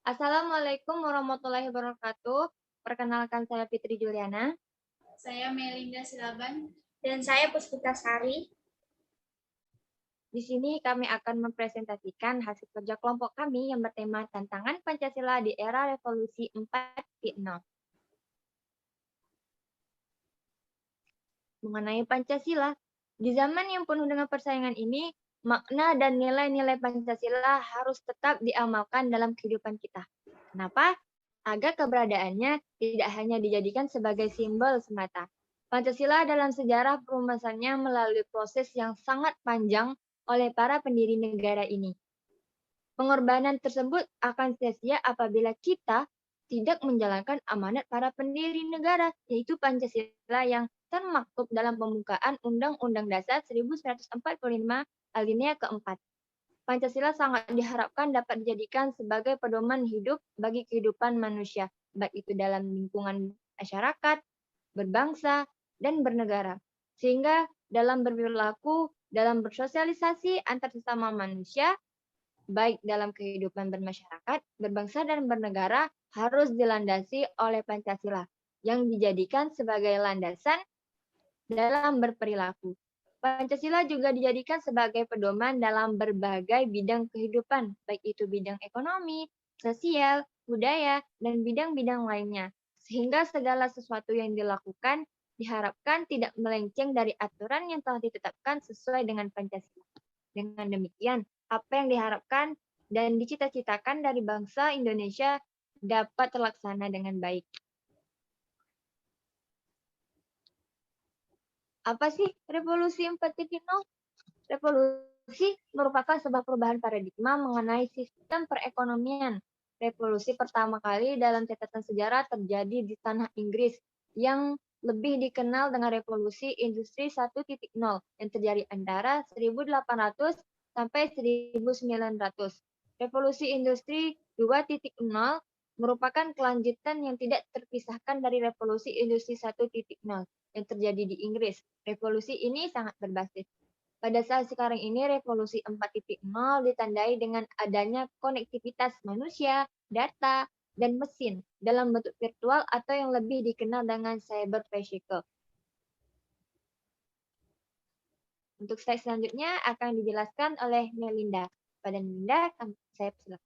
Assalamualaikum warahmatullahi wabarakatuh. Perkenalkan saya Fitri Juliana. Saya Melinda Silaban. Dan saya Puspita Sari. Di sini kami akan mempresentasikan hasil kerja kelompok kami yang bertema Tantangan Pancasila di Era Revolusi 4.0. Mengenai Pancasila, di zaman yang penuh dengan persaingan ini, makna dan nilai-nilai Pancasila harus tetap diamalkan dalam kehidupan kita. Kenapa? Agar keberadaannya tidak hanya dijadikan sebagai simbol semata. Pancasila dalam sejarah perumasannya melalui proses yang sangat panjang oleh para pendiri negara ini. Pengorbanan tersebut akan sia-sia apabila kita tidak menjalankan amanat para pendiri negara, yaitu Pancasila yang termaktub dalam pembukaan Undang-Undang Dasar 1945 alinea keempat. Pancasila sangat diharapkan dapat dijadikan sebagai pedoman hidup bagi kehidupan manusia, baik itu dalam lingkungan masyarakat, berbangsa, dan bernegara. Sehingga dalam berperilaku, dalam bersosialisasi antar sesama manusia, baik dalam kehidupan bermasyarakat, berbangsa, dan bernegara, harus dilandasi oleh Pancasila, yang dijadikan sebagai landasan dalam berperilaku. Pancasila juga dijadikan sebagai pedoman dalam berbagai bidang kehidupan, baik itu bidang ekonomi, sosial, budaya, dan bidang-bidang lainnya. Sehingga segala sesuatu yang dilakukan diharapkan tidak melenceng dari aturan yang telah ditetapkan sesuai dengan Pancasila. Dengan demikian, apa yang diharapkan dan dicita-citakan dari bangsa Indonesia dapat terlaksana dengan baik. Apa sih revolusi 4.0? Revolusi merupakan sebuah perubahan paradigma mengenai sistem perekonomian. Revolusi pertama kali dalam catatan sejarah terjadi di tanah Inggris yang lebih dikenal dengan revolusi industri 1.0 yang terjadi antara 1800 sampai 1900. Revolusi industri 2.0 merupakan kelanjutan yang tidak terpisahkan dari revolusi industri 1.0 yang terjadi di Inggris. Revolusi ini sangat berbasis. Pada saat sekarang ini, revolusi 4.0 ditandai dengan adanya konektivitas manusia, data, dan mesin dalam bentuk virtual atau yang lebih dikenal dengan cyber physical. Untuk slide selanjutnya akan dijelaskan oleh Melinda. Pada Melinda, saya persilakan.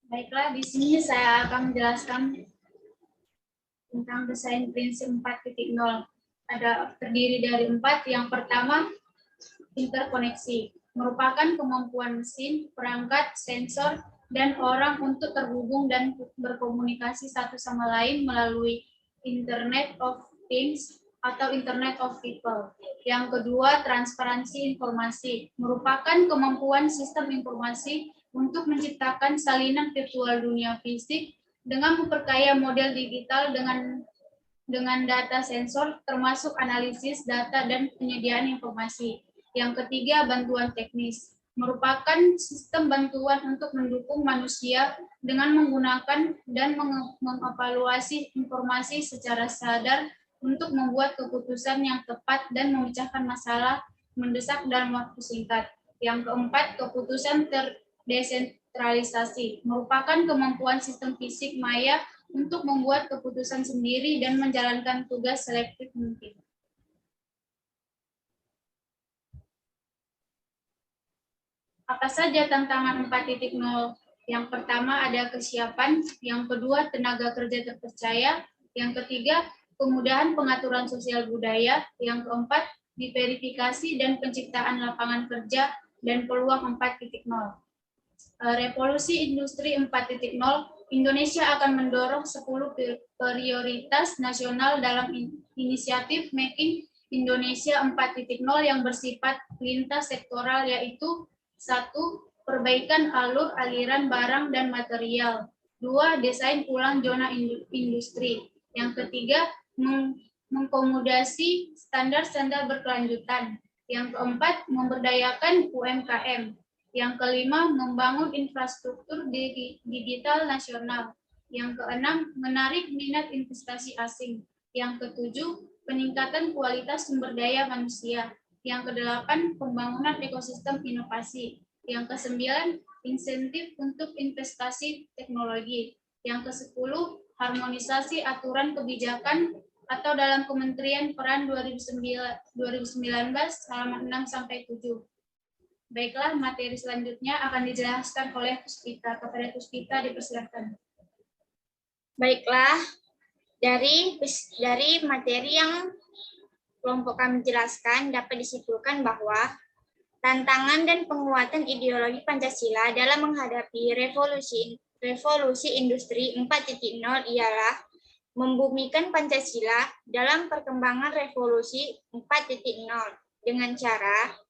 Baiklah, di sini saya akan menjelaskan tentang desain prinsip 4.0. Ada terdiri dari 4. Yang pertama, interkoneksi. Merupakan kemampuan mesin, perangkat, sensor, dan orang untuk terhubung dan berkomunikasi satu sama lain melalui Internet of Things atau Internet of People. Yang kedua, transparansi informasi. Merupakan kemampuan sistem informasi untuk menciptakan salinan virtual dunia fisik dengan memperkaya model digital dengan data sensor, termasuk analisis data dan penyediaan informasi. Yang ketiga, bantuan teknis. Merupakan sistem bantuan untuk mendukung manusia dengan menggunakan dan mengevaluasi informasi secara sadar untuk membuat keputusan yang tepat dan memecahkan masalah mendesak dalam waktu singkat. Yang keempat, keputusan terdesentralisasi. Merupakan kemampuan sistem fisik maya untuk membuat keputusan sendiri dan menjalankan tugas selektif mungkin. Apa saja tantangan 4.0? Yang pertama ada kesiapan, yang kedua tenaga kerja terpercaya, yang ketiga kemudahan pengaturan sosial budaya, yang keempat diverifikasi dan penciptaan lapangan kerja dan peluang 4.0. Revolusi industri 4.0, Indonesia akan mendorong 10 prioritas nasional dalam inisiatif Making Indonesia 4.0 yang bersifat lintas sektoral, yaitu 1. Perbaikan alur aliran barang dan material. 2. Desain ulang zona industri. Yang ketiga, mengkomodasi standar-standar berkelanjutan. Yang keempat, memberdayakan UMKM. Yang kelima, membangun infrastruktur digital nasional. Yang keenam, menarik minat investasi asing. Yang ketujuh, peningkatan kualitas sumber daya manusia. Yang kedelapan, pembangunan ekosistem inovasi. Yang ke-9, insentif untuk investasi teknologi. Yang ke-10, harmonisasi aturan kebijakan atau dalam Kementerian Peran 2019 halaman 6-7. Baiklah, materi selanjutnya akan dijelaskan oleh Puspita. Kepada Puspita dipersilakan. Baiklah, dari materi yang kelompok kami jelaskan dapat disimpulkan bahwa tantangan dan penguatan ideologi Pancasila dalam menghadapi revolusi industri 4.0 ialah membumikan Pancasila dalam perkembangan revolusi 4.0 dengan cara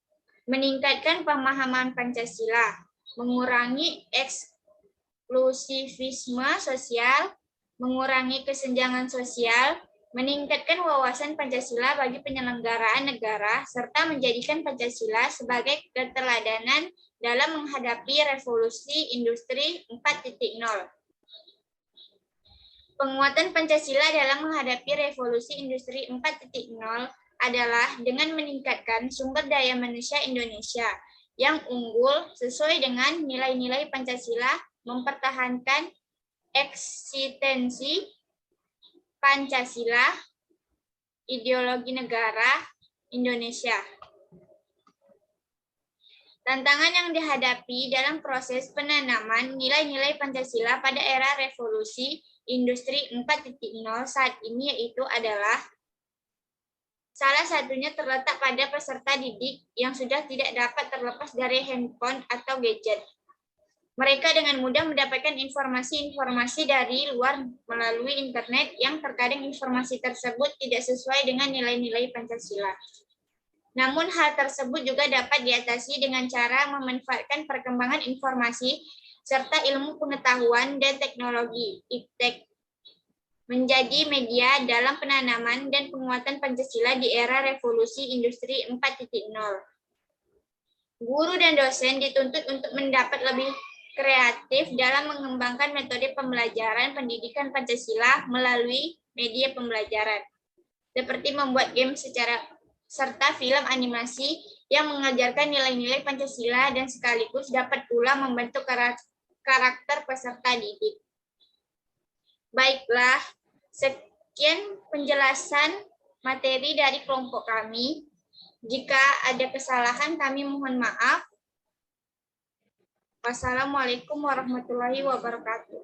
meningkatkan pemahaman Pancasila, mengurangi eksklusivisme sosial, mengurangi kesenjangan sosial, meningkatkan wawasan Pancasila bagi penyelenggaraan negara, serta menjadikan Pancasila sebagai keteladanan dalam menghadapi revolusi industri 4.0. Penguatan Pancasila dalam menghadapi revolusi industri 4.0 adalah dengan meningkatkan sumber daya manusia Indonesia yang unggul sesuai dengan nilai-nilai Pancasila, mempertahankan eksistensi Pancasila, ideologi negara Indonesia. Tantangan yang dihadapi dalam proses penanaman nilai-nilai Pancasila pada era revolusi industri 4.0 saat ini yaitu adalah salah satunya terletak pada peserta didik yang sudah tidak dapat terlepas dari handphone atau gadget. Mereka dengan mudah mendapatkan informasi-informasi dari luar melalui internet yang terkadang informasi tersebut tidak sesuai dengan nilai-nilai Pancasila. Namun hal tersebut juga dapat diatasi dengan cara memanfaatkan perkembangan informasi serta ilmu pengetahuan dan teknologi (IPTEK) menjadi media dalam penanaman dan penguatan Pancasila di era revolusi industri 4.0. Guru dan dosen dituntut untuk mendapat lebih kreatif dalam mengembangkan metode pembelajaran pendidikan Pancasila melalui media pembelajaran, seperti membuat game serta film animasi yang mengajarkan nilai-nilai Pancasila dan sekaligus dapat pula membentuk karakter peserta didik. Baiklah, sekian penjelasan materi dari kelompok kami. Jika ada kesalahan, kami mohon maaf. Wassalamualaikum warahmatullahi wabarakatuh.